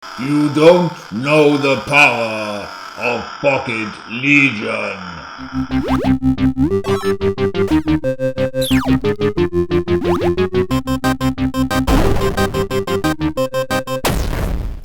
You don't know the power of Pocket Legion.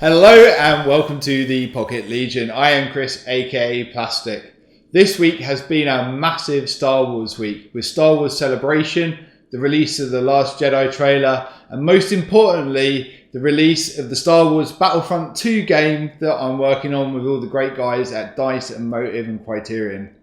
Hello and welcome to the Pocket Legion. I am Chris, aka Plastic. This week has been a massive Star Wars week with Star Wars Celebration, the release of the Last Jedi trailer, and most importantly, the release of the Star Wars Battlefront II game that I'm working on with all the great guys at DICE and Motive and Criterion.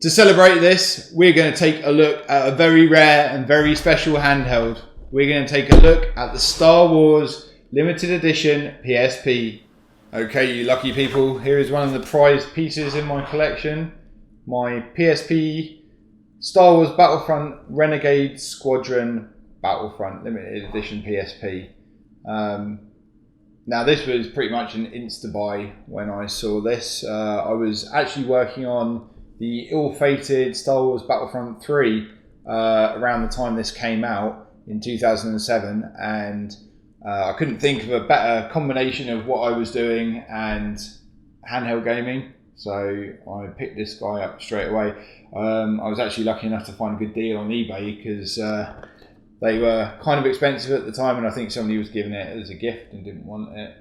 To celebrate this, we're going to take a look at a very rare and very special handheld. We're going to take a look at the Star Wars Limited Edition PSP. Okay, you lucky people, here is one of the prized pieces in my collection. My PSP Star Wars Battlefront Renegade Squadron Battlefront Limited Edition PSP. Now this was pretty much an insta-buy when I saw this. I was actually working on the ill-fated Star Wars Battlefront 3 around the time this came out in 2007, and I couldn't think of a better combination of what I was doing and handheld gaming, so I picked this guy up straight away. I was actually lucky enough to find a good deal on eBay because they were kind of expensive at the time, and I think somebody was giving it as a gift and didn't want it,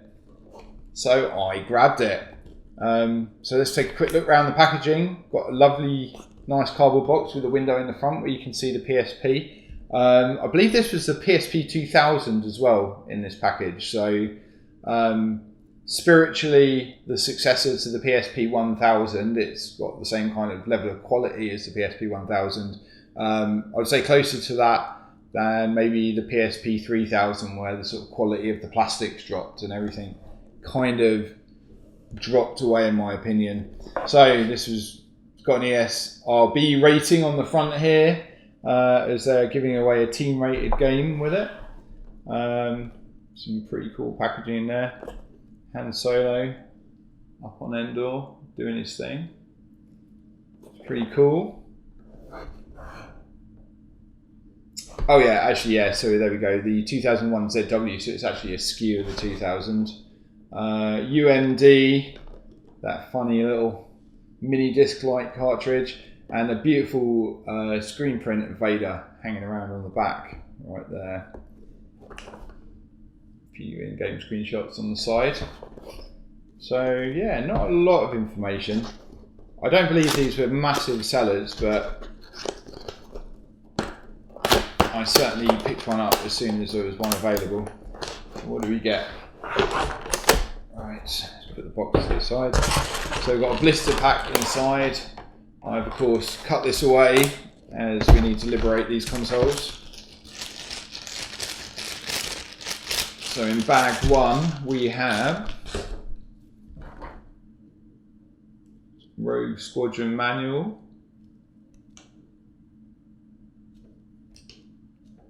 so I grabbed it. So let's take a quick look around the packaging. Got a lovely, nice cardboard box with a window in the front where you can see the PSP. I believe this was the PSP2000 as well in this package. So spiritually, the successor to the PSP1000. It's got the same kind of level of quality as the PSP1000. I would say closer to that than maybe the PSP3000, where the sort of quality of the plastics dropped and everything kind of dropped away, in my opinion. So this was got an ESRB rating on the front here, as they're giving away a team rated game with it. Some pretty cool packaging in there. Han Solo up on Endor doing his thing. It's pretty cool. Oh yeah, actually yeah, so there we go. The 2001 ZW, so it's actually a skew of the 2000. UMD, that funny little mini disc-like cartridge, and a beautiful screen print of Vader hanging around on the back right there. A few in-game screenshots on the side. So yeah, not a lot of information. I don't believe these were massive sellers, but I certainly picked one up as soon as there was one available. What do we get? Right, let's put the box to the side. So we've got a blister pack inside. I've of course cut this away as we need to liberate these consoles. So in bag one we have Rogue Squadron manual,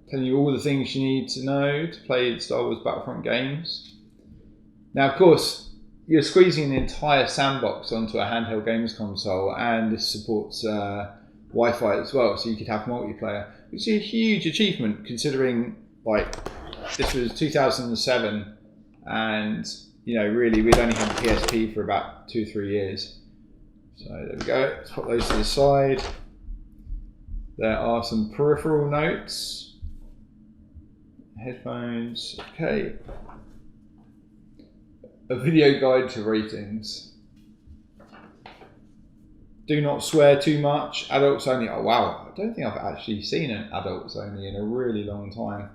telling you all the things you need to know to play Star Wars Battlefront games. Now of course you're squeezing the entire sandbox onto a handheld games console, and this supports Wi-Fi as well, so you could have multiplayer, which is a huge achievement considering like this was 2007 and you know really we'd only had the PSP for about 2 or 3 years. So there we go, let's put those to the side. There are some peripheral notes, headphones, okay. A video guide to ratings. Do not swear too much. Adults only. Oh wow, I don't think I've actually seen an adults only in a really long time.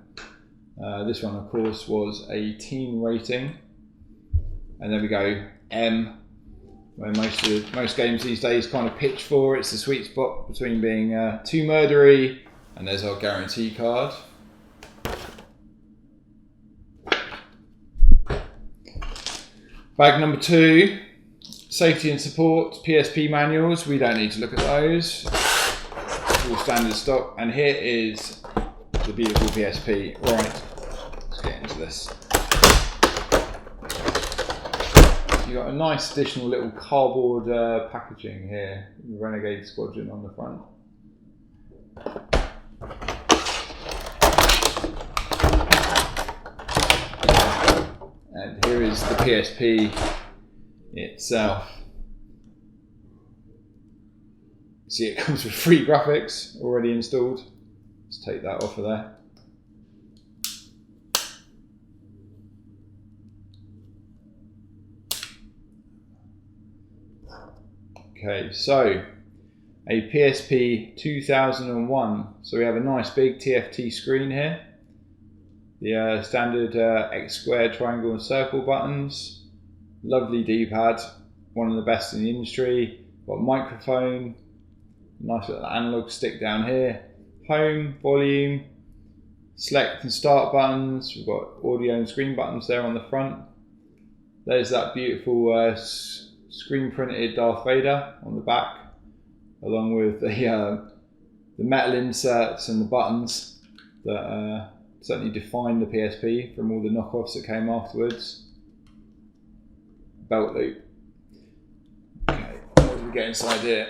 This one of course was a teen rating. And there we go, M, where most games these days kind of pitch for. It's the sweet spot between being too murdery, and there's our guarantee card. Bag number 2, safety and support, PSP manuals. We don't need to look at those. All standard stock. And here is the beautiful PSP. Right, let's get into this. You've got a nice additional little cardboard packaging here. Renegade Squadron on the front. And here is the PSP itself. See, it comes with free graphics already installed. Let's take that off of there. Okay, so a PSP 2001. So we have a nice big TFT screen here. The standard X square, triangle and circle buttons. Lovely D-pad, one of the best in the industry. Got a microphone, nice little analog stick down here. Home, volume, select and start buttons. We've got audio and screen buttons there on the front. There's that beautiful screen printed Darth Vader on the back, along with the metal inserts and the buttons that certainly define the PSP from all the knockoffs that came afterwards. Belt loop. Okay, what do we get inside here?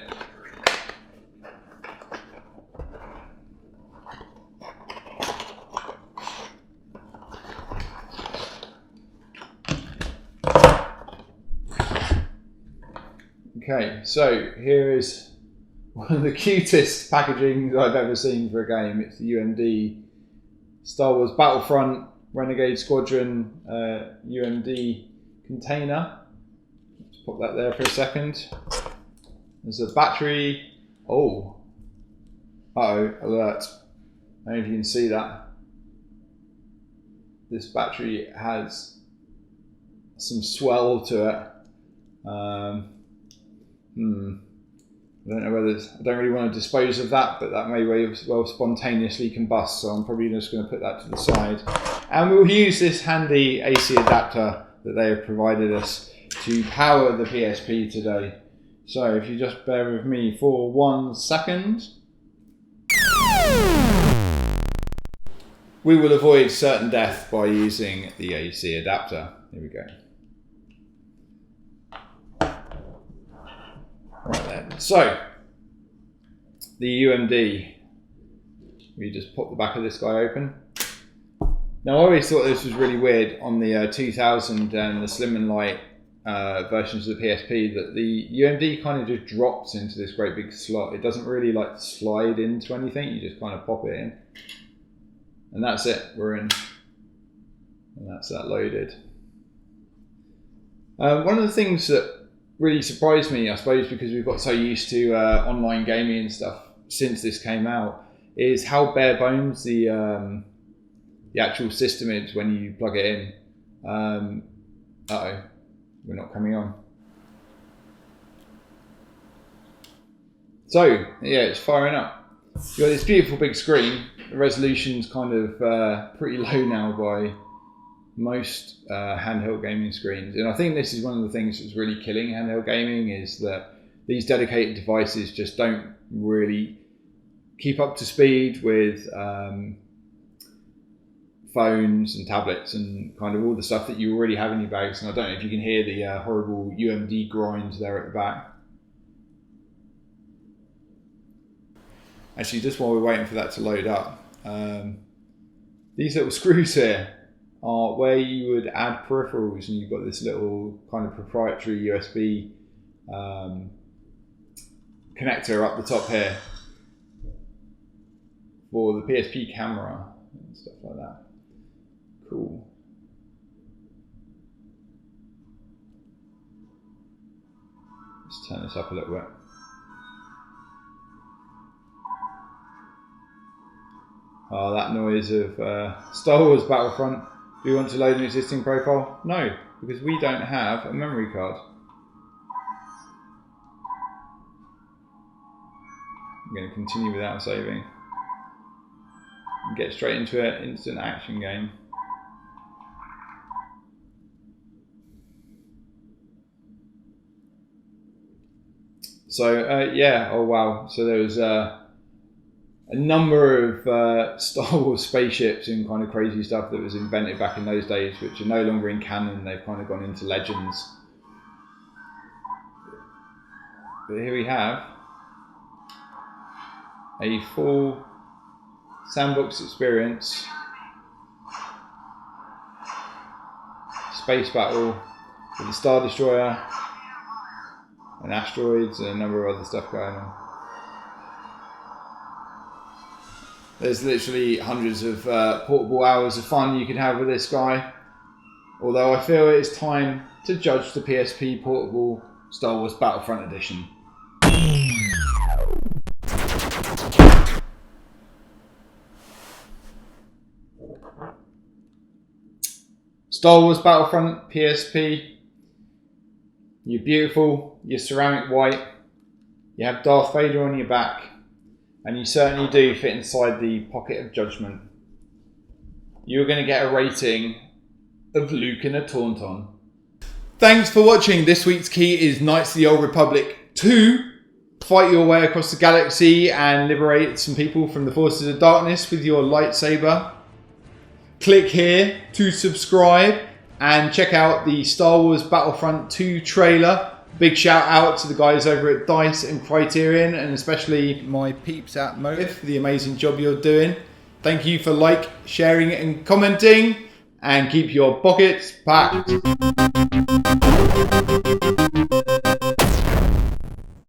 Okay, so here is one of the cutest packaging I've ever seen for a game. It's the UMD Star Wars Battlefront Renegade Squadron UMD container. Let's pop that there for a second. There's a battery. Oh, alert. I don't know if you can see that. This battery has some swell to it. I don't know whether I don't really want to dispose of that, but that may well spontaneously combust, so I'm probably just going to put that to the side. And we'll use this handy AC adapter that they have provided us to power the PSP today. So if you just bear with me for 1 second. We will avoid certain death by using the AC adapter. Here we go. Right then, so the UMD, we just pop the back of this guy open. Now I always thought this was really weird on the 2000 and the Slim and Light versions of the PSP, that the UMD kind of just drops into this great big slot. It doesn't really like slide into anything, you just kind of pop it in. And that's it, we're in. And that's that loaded. One of the things that really surprised me, I suppose, because we've got so used to online gaming and stuff since this came out, is how bare bones the actual system is when you plug it in. Uh-oh, we're not coming on. So, yeah, it's firing up. You've got this beautiful big screen. The resolution's kind of pretty low now by most handheld gaming screens, and I think this is one of the things that's really killing handheld gaming, is that these dedicated devices just don't really keep up to speed with phones and tablets and kind of all the stuff that you already have in your bags. And I don't know if you can hear the horrible UMD grinds there at the back. Actually, just while we're waiting for that to load up, these little screws here are where you would add peripherals, and you've got this little kind of proprietary USB connector up the top here for the PSP camera and stuff like that. Cool. Let's turn this up a little bit. Oh, that noise of Star Wars Battlefront. Do you want to load an existing profile? No, because we don't have a memory card. I'm going to continue without saving and get straight into an instant action game. So yeah, oh wow. So there was a number of Star Wars spaceships and kind of crazy stuff that was invented back in those days, which are no longer in canon. They've kind of gone into legends. But here we have a full sandbox experience space battle with the Star Destroyer and asteroids and a number of other stuff going on. There's literally hundreds of portable hours of fun you can have with this guy. Although I feel it's time to judge the PSP Portable Star Wars Battlefront Edition. Star Wars Battlefront PSP. You're beautiful, you're ceramic white, you have Darth Vader on your back, and you certainly do fit inside the pocket of judgment. You're going to get a rating of Luke in a Tauntaun. Thanks for watching. This week's key is Knights of the Old Republic 2. Fight your way across the galaxy and liberate some people from the forces of darkness with your lightsaber. Click here to subscribe and check out the Star Wars Battlefront 2 trailer. Big shout out to the guys over at DICE and Criterion, and especially my peeps at Motive for the amazing job you're doing. Thank you for sharing and commenting, and keep your pockets packed.